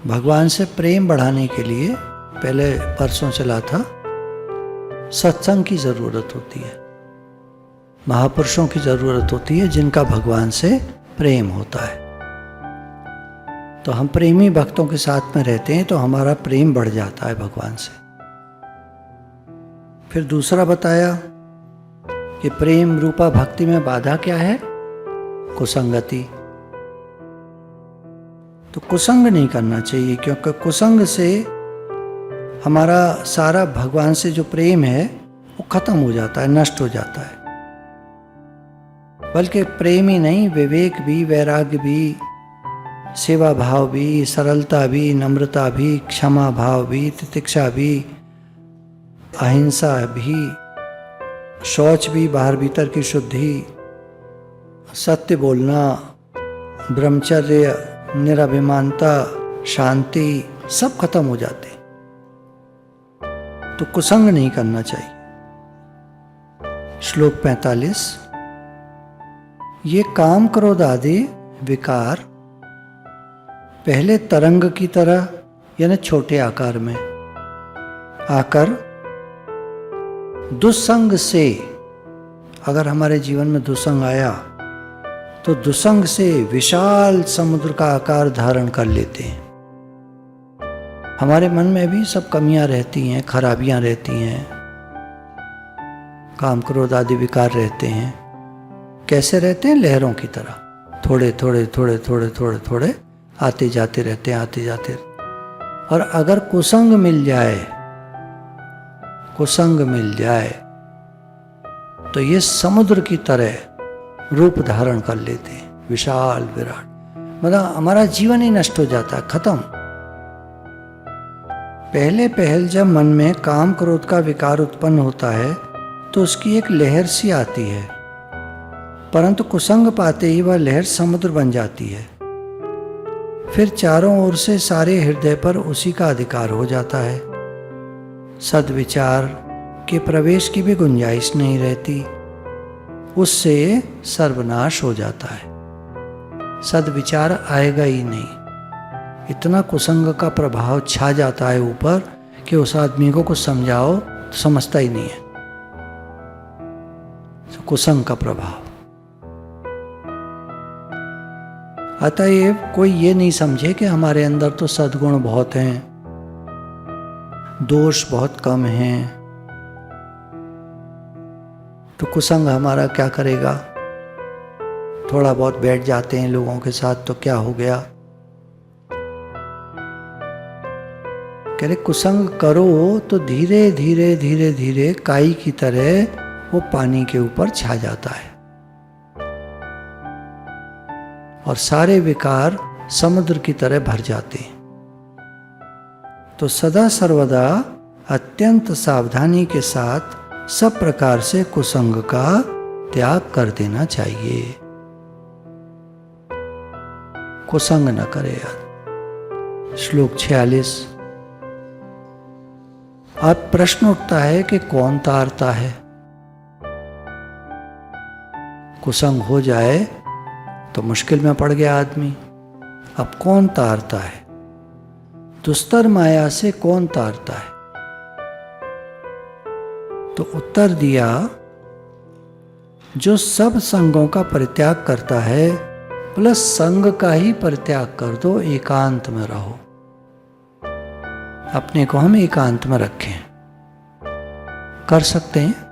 भगवान से प्रेम बढ़ाने के लिए पहले परसों चला था, सत्संग की ज़रूरत होती है, महापुरुषों की ज़रूरत होती है जिनका भगवान से प्रेम होता है। तो हम प्रेमी भक्तों के साथ में रहते हैं तो हमारा प्रेम बढ़ जाता है भगवान से। फिर दूसरा बताया कि प्रेम रूपा भक्ति में बाधा क्या है? कुसंगति। तो कुसंग नहीं करना चाहिए, क्योंकि कुसंग से हमारा सारा भगवान से जो प्रेम है वो खत्म हो जाता है, नष्ट हो जाता है। बल्कि प्रेम ही नहीं, विवेक भी, वैराग्य भी, सेवा भाव भी, सरलता भी, नम्रता भी, क्षमा भाव भी, तितिक्षा भी, अहिंसा भी, शौच भी, बाहर भीतर की शुद्धि, सत्य बोलना, ब्रह्मचर्य, निराभिमानता, शांति, सब खत्म हो जाते। तो कुसंग नहीं करना चाहिए। श्लोक 45, ये काम क्रोध आदि विकार पहले तरंग की तरह यानी छोटे आकार में आकर दुसंग से, अगर हमारे जीवन में दुसंग आया तो दुसंग से विशाल समुद्र का आकार धारण कर लेते हैं। हमारे मन में भी सब कमियां रहती हैं, खराबियां रहती हैं, काम क्रोध आदि विकार रहते हैं। कैसे रहते हैं? लहरों की तरह, थोड़े थोड़े थोड़े थोड़े थोड़े थोड़े आते जाते रहते हैं, आते जाते। और अगर कुसंग मिल जाए, कुसंग मिल जाए तो ये समुद्र की तरह रूप धारण कर लेते हैं, विशाल विराट। मतलब हमारा जीवन ही नष्ट हो जाता है, खत्म। पहले पहल जब मन में काम क्रोध का विकार उत्पन्न होता है तो उसकी एक लहर सी आती है, परंतु कुसंग पाते ही वह लहर समुद्र बन जाती है। फिर चारों ओर से सारे हृदय पर उसी का अधिकार हो जाता है। सद्विचार के प्रवेश की भी गुंजाइश नहीं रहती, उससे सर्वनाश हो जाता है। सद्विचार आएगा ही नहीं। इतना कुसंग का प्रभाव छा जाता है ऊपर कि उस आदमी को कुछ समझाओ तो समझता ही नहीं है। कुसंग का प्रभाव। अतएव कोई ये नहीं समझे कि हमारे अंदर तो सद्गुण बहुत हैं, दोष बहुत कम हैं, तो कुसंग हमारा क्या करेगा? थोड़ा बहुत बैठ जाते हैं लोगों के साथ तो क्या हो गया? कह रहे कुसंग करो तो धीरे धीरे धीरे धीरे काई की तरह वो पानी के ऊपर छा जाता है और सारे विकार समुद्र की तरह भर जाते हैं। तो सदा सर्वदा अत्यंत सावधानी के साथ सब प्रकार से कुसंग का त्याग कर देना चाहिए। कुसंग न करे यार। श्लोक 46, अब प्रश्न उठता है कि कौन तारता है? कुसंग हो जाए तो मुश्किल में पड़ गया आदमी। अब कौन तारता है? दुस्तर माया से कौन तारता है? तो उत्तर दिया, जो सब संगों का परित्याग करता है प्लस संग का ही परित्याग कर दो, एकांत में रहो। अपने को हम एकांत में रखें। कर सकते हैं।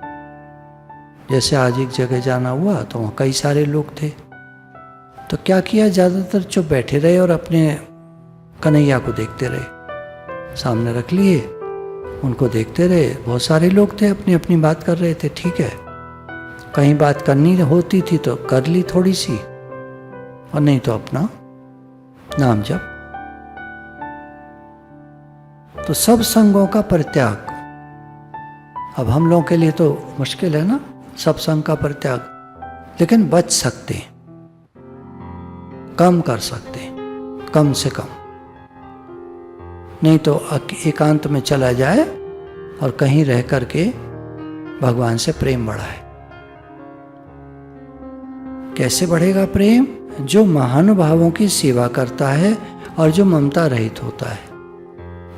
जैसे आज एक जगह जाना हुआ तो वहाँ कई सारे लोग थे, तो क्या किया, ज़्यादातर चुप बैठे रहे और अपने कन्हैया को देखते रहे। सामने रख लिए, उनको देखते रहे। बहुत सारे लोग थे, अपनी अपनी बात कर रहे थे, ठीक है। कहीं बात करनी होती थी तो कर ली थोड़ी सी, और नहीं तो अपना नाम जप। तो सब संगों का परित्याग। अब हम लोगों के लिए तो मुश्किल है ना सब संग का परित्याग, लेकिन बच सकते हैं, कम कर सकते हैं, कम से कम। नहीं तो एकांत में चला जाए और कहीं रह करके भगवान से प्रेम बढ़ाए। कैसे बढ़ेगा प्रेम? जो महानुभावों की सेवा करता है और जो ममता रहित होता है।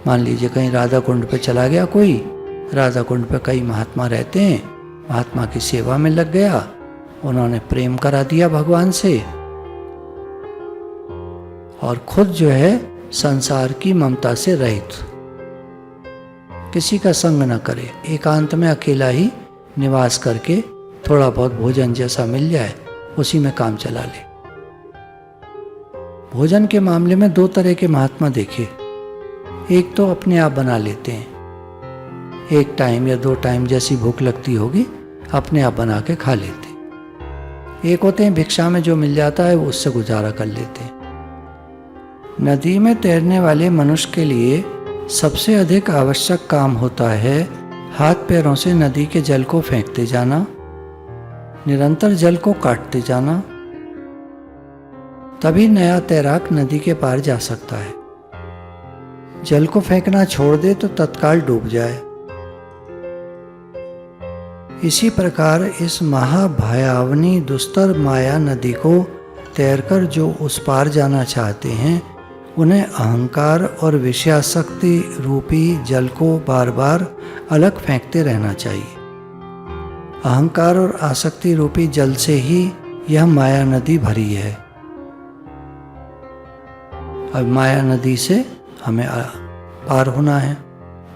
मान लीजिए कहीं राधा कुंड पे चला गया कोई, राधा कुंड पे कई महात्मा रहते हैं, महात्मा की सेवा में लग गया, उन्होंने प्रेम करा दिया भगवान से, और खुद जो है संसार की ममता से रहित, किसी का संग न करे, एकांत में अकेला ही निवास करके थोड़ा बहुत भोजन जैसा मिल जाए उसी में काम चला ले। भोजन के मामले में दो तरह के महात्मा देखे। एक तो अपने आप बना लेते हैं, एक टाइम या 2 टाइम जैसी भूख लगती होगी अपने आप बना के खा लेते। एक होते हैं भिक्षा में जो मिल जाता है वो उससे गुजारा कर लेते हैं। नदी में तैरने वाले मनुष्य के लिए सबसे अधिक आवश्यक काम होता है हाथ पैरों से नदी के जल को फेंकते जाना, निरंतर जल को काटते जाना, तभी नया तैराक नदी के पार जा सकता है। जल को फेंकना छोड़ दे तो तत्काल डूब जाए। इसी प्रकार इस महाभयावनी दुस्तर माया नदी को तैरकर जो उस पार जाना चाहते हैं, उन्हें अहंकार और विषयासक्ति रूपी जल को बार बार अलग फेंकते रहना चाहिए। अहंकार और आसक्ति रूपी जल से ही यह माया नदी भरी है। अब माया नदी से हमें पार होना है,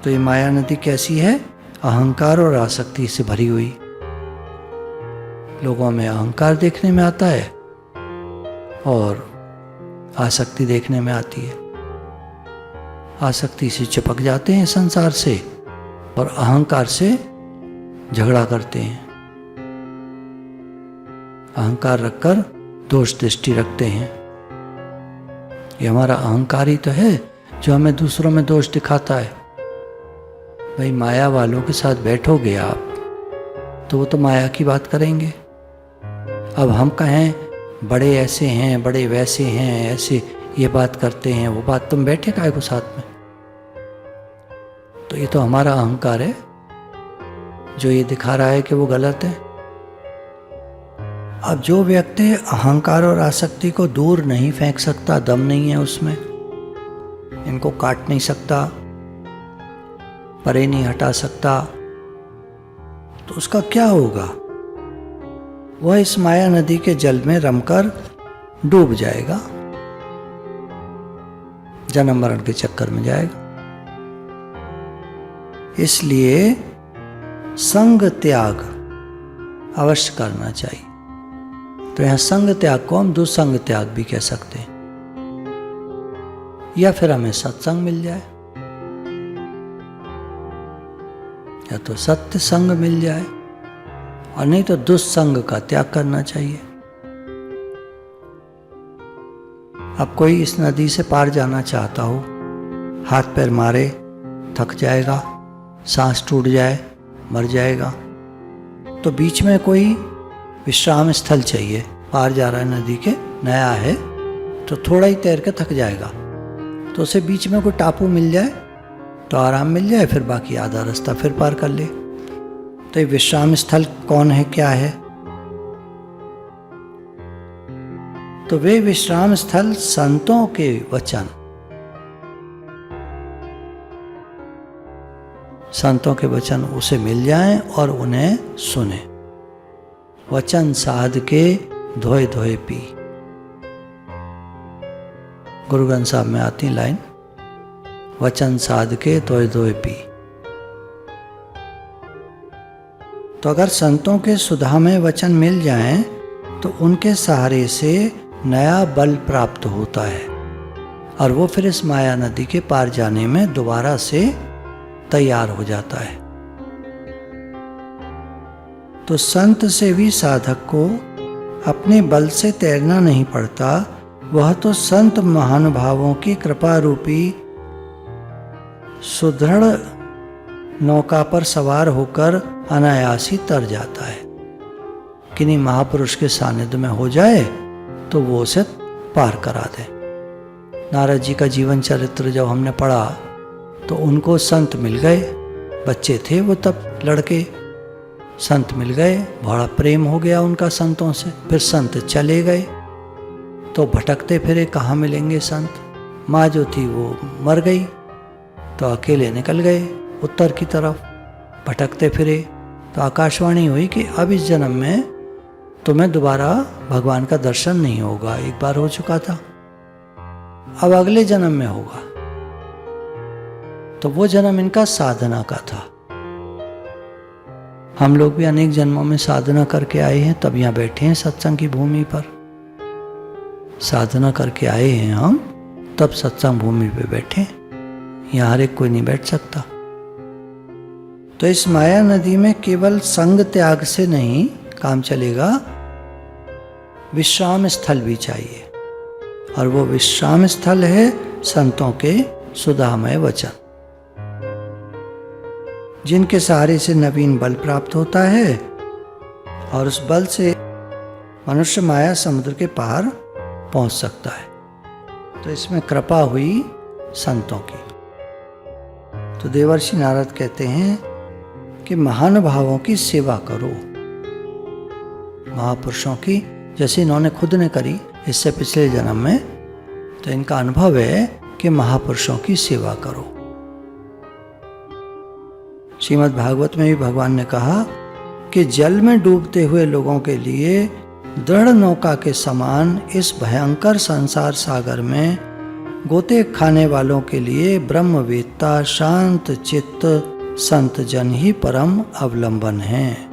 तो ये माया नदी कैसी है? अहंकार और आसक्ति से भरी हुई। लोगों में अहंकार देखने में आता है और आसक्ति देखने में आती है। आसक्ति से चिपक जाते हैं संसार से और अहंकार से झगड़ा करते हैं। अहंकार रखकर दोष दृष्टि रखते हैं। ये हमारा अहंकार ही तो है जो हमें दूसरों में दोष दिखाता है। भाई माया वालों के साथ बैठोगे आप तो वो तो माया की बात करेंगे। अब हम कहें बड़े ऐसे हैं, बड़े वैसे हैं, ऐसे ये बात करते हैं, वो बात, तुम बैठे काहे को साथ में? तो ये तो हमारा अहंकार है जो ये दिखा रहा है कि वो गलत है। अब जो व्यक्ति अहंकार और आसक्ति को दूर नहीं फेंक सकता, दम नहीं है उसमें, इनको काट नहीं सकता, परे नहीं हटा सकता, तो उसका क्या होगा? वह इस माया नदी के जल में रमकर डूब जाएगा, जन्म मरण के चक्कर में जाएगा। इसलिए संग त्याग अवश्य करना चाहिए। तो यहां संग त्याग को हम दुसंग त्याग भी कह सकते हैं, या फिर हमें सत्संग मिल जाए, या तो सत्य संग मिल जाए, और नहीं तो दुस्संग का त्याग करना चाहिए। अब कोई इस नदी से पार जाना चाहता हो, हाथ पैर मारे, थक जाएगा, सांस टूट जाए, मर जाएगा, तो बीच में कोई विश्राम स्थल चाहिए। पार जा रहा है नदी के, नया है, तो थोड़ा ही तैर के थक जाएगा, तो उसे बीच में कोई टापू मिल जाए तो आराम मिल जाए, फिर बाकी आधा रास्ता फिर पार कर ले। तो ये विश्राम स्थल कौन है, क्या है? तो वे विश्राम स्थल संतों के वचन, संतों के वचन उसे मिल जाएं और उन्हें सुने। वचन साध के धोए धोए पी। गुरु ग्रंथ साहब में आती लाइन, वचन साध के धोए धोए पी। तो अगर संतों के सुधा में वचन मिल जाएं तो उनके सहारे से नया बल प्राप्त होता है और वो फिर इस माया नदी के पार जाने में दोबारा से तैयार हो जाता है। तो संत से भी साधक को अपने बल से तैरना नहीं पड़ता, वह तो संत महानुभावों की कृपा रूपी सुदृढ़ नौका पर सवार होकर अनायास ही तर जाता है। किन्हीं महापुरुष के सानिध्य में हो जाए तो वो उसे पार करा दे। नारद जी का जीवन चरित्र जब हमने पढ़ा तो उनको संत मिल गए, बच्चे थे वो तब, लड़के, संत मिल गए, बड़ा प्रेम हो गया उनका संतों से, फिर संत चले गए तो भटकते फिरे कहाँ मिलेंगे संत। माँ जो थी वो मर गई, तो अकेले निकल गए उत्तर की तरफ, भटकते फिरे। तो आकाशवाणी हुई कि अब इस जन्म में तुम्हें दोबारा भगवान का दर्शन नहीं होगा, एक बार हो चुका था, अब अगले जन्म में होगा। तो वो जन्म इनका साधना का था। हम लोग भी अनेक जन्मों में साधना करके आए हैं, तब यहाँ बैठे हैं सत्संग की भूमि पर। साधना करके आए हैं हम, तब सत्संग भूमि पे बैठे। यहाँ हर एक कोई नहीं बैठ सकता। तो इस माया नदी में केवल संग त्याग से नहीं काम चलेगा, विश्राम स्थल भी चाहिए। और वो विश्राम स्थल है संतों के सुधामय वचन, जिनके सहारे से नवीन बल प्राप्त होता है और उस बल से मनुष्य माया समुद्र के पार पहुंच सकता है। तो इसमें कृपा हुई संतों की। तो देवर्षि नारद कहते हैं कि महानुभावों की सेवा करो, महापुरुषों की, जैसे इन्होंने खुद ने करी इससे पिछले जन्म में। तो इनका अनुभव है कि महापुरुषों की सेवा करो। श्रीमद् भागवत में भी भगवान ने कहा कि जल में डूबते हुए लोगों के लिए दृढ़ नौका के समान इस भयंकर संसार सागर में गोते खाने वालों के लिए ब्रह्मवेत्ता शांत चित्त संत जन ही परम अवलंबन हैं।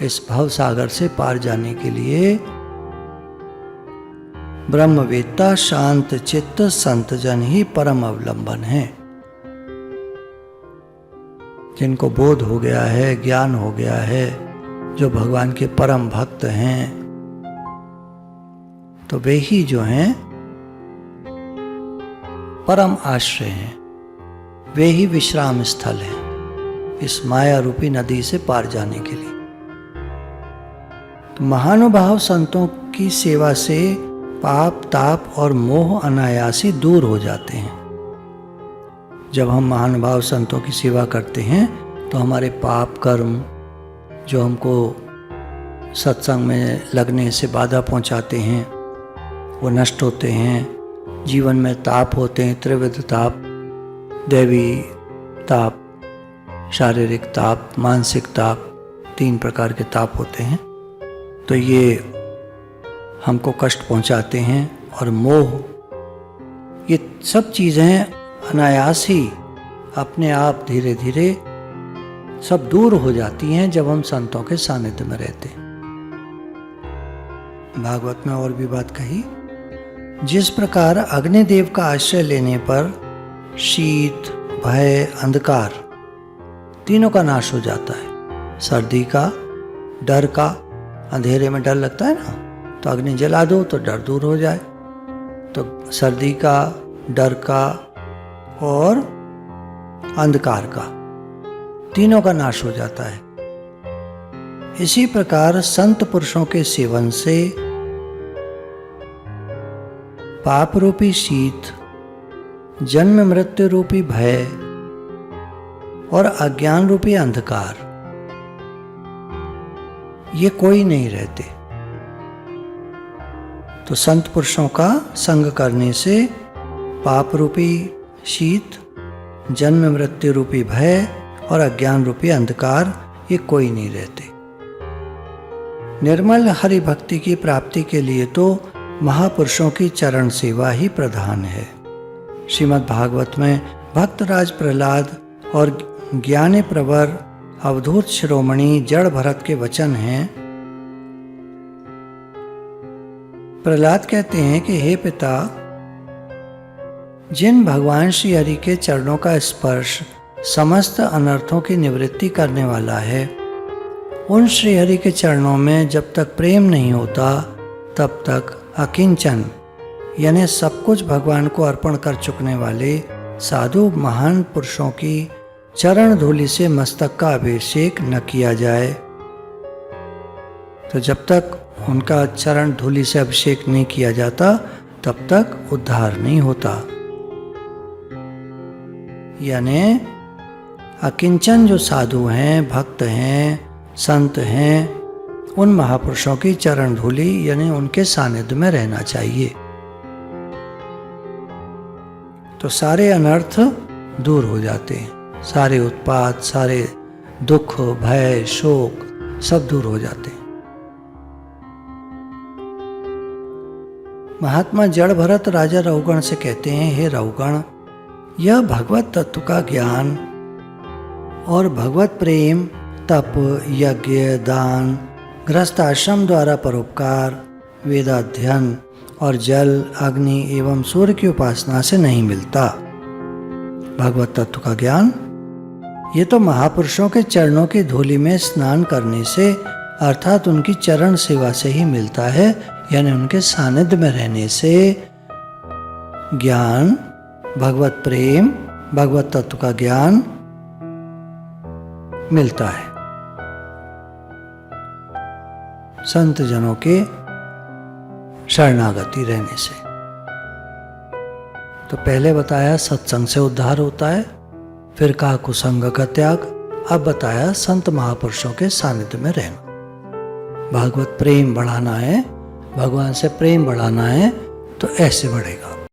इस भव सागर से पार जाने के लिए ब्रह्मवेत्ता शांत चित्त संत जन ही परम अवलंबन हैं। जिनको बोध हो गया है, ज्ञान हो गया है, जो भगवान के परम भक्त हैं, तो वे ही जो हैं परम आश्रय हैं, वे ही विश्राम स्थल हैं इस माया रूपी नदी से पार जाने के लिए। तो महानुभाव संतों की सेवा से पाप ताप और मोह अनायासी दूर हो जाते हैं। जब हम महानुभाव संतों की सेवा करते हैं तो हमारे पाप कर्म जो हमको सत्संग में लगने से बाधा पहुंचाते हैं वो नष्ट होते हैं। जीवन में ताप होते हैं, त्रिविध ताप, दैवी ताप, शारीरिक ताप, मानसिक ताप, 3 प्रकार के ताप होते हैं। तो ये हमको कष्ट पहुंचाते हैं। और मोह, ये सब चीज़ें अनायास ही अपने आप धीरे धीरे सब दूर हो जाती हैं जब हम संतों के सानिध्य में रहते हैं। भागवत में और भी बात कही, जिस प्रकार अग्निदेव का आश्रय लेने पर शीत, भय, अंधकार तीनों का नाश हो जाता है। सर्दी का, डर का, अंधेरे में डर लगता है ना, तो अग्नि जला दो तो डर दूर हो जाए। तो सर्दी का, डर का और अंधकार का, तीनों का नाश हो जाता है। इसी प्रकार संत पुरुषों के सेवन से पाप रूपी शीत, जन्म मृत्यु रूपी भय और अज्ञान रूपी अंधकार, ये कोई नहीं रहते। तो संत पुरुषों का संग करने से पाप रूपी शीत, जन्म मृत्यु रूपी भय और अज्ञान रूपी अंधकार, ये कोई नहीं रहते। निर्मल हरि भक्ति की प्राप्ति के लिए तो महापुरुषों की चरण सेवा ही प्रधान है। श्रीमद् भागवत में भक्तराज प्रहलाद और ज्ञानी प्रवर अवधूत शिरोमणि जड़ भरत के वचन हैं। प्रहलाद कहते हैं कि हे पिता, जिन भगवान श्री हरि के चरणों का स्पर्श समस्त अनर्थों की निवृत्ति करने वाला है, उन श्री हरि के चरणों में जब तक प्रेम नहीं होता तब तक अकिंचन यानी सब कुछ भगवान को अर्पण कर चुकने वाले साधु महान पुरुषों की चरण धूलि से मस्तक का अभिषेक न किया जाए, तो जब तक उनका चरण धूलि से अभिषेक नहीं किया जाता तब तक उद्धार नहीं होता। यानी अकिंचन जो साधु हैं, भक्त हैं, संत हैं, उन महापुरुषों की चरण धूलि यानी उनके सानिध्य में रहना चाहिए। तो सारे अनर्थ दूर हो जाते हैं, सारे उत्पात, सारे दुख, भय, शोक सब दूर हो जाते हैं। महात्मा जड़ भरत राजा रहुगण से कहते हैं, हे रहुगण, यह भगवत तत्व का ज्ञान और भगवत प्रेम, तप, यज्ञ, दान, गृहस्थ आश्रम द्वारा परोपकार, वेदाध्ययन और जल, अग्नि एवं सूर्य की उपासना से नहीं मिलता। भगवत तत्व का ज्ञान ये तो महापुरुषों के चरणों की धूलि में स्नान करने से अर्थात उनकी चरण सेवा से ही मिलता है, यानी उनके सानिध्य में रहने से ज्ञान, भगवत प्रेम, भगवत तत्व का ज्ञान मिलता है। संत जनों के शरणागति रहने से। तो पहले बताया सत्संग से उद्धार होता है, फिर कहा कुसंग का त्याग, अब बताया संत महापुरुषों के सानिध्य में रहना। भागवत प्रेम बढ़ाना है, भगवान से प्रेम बढ़ाना है, तो ऐसे बढ़ेगा।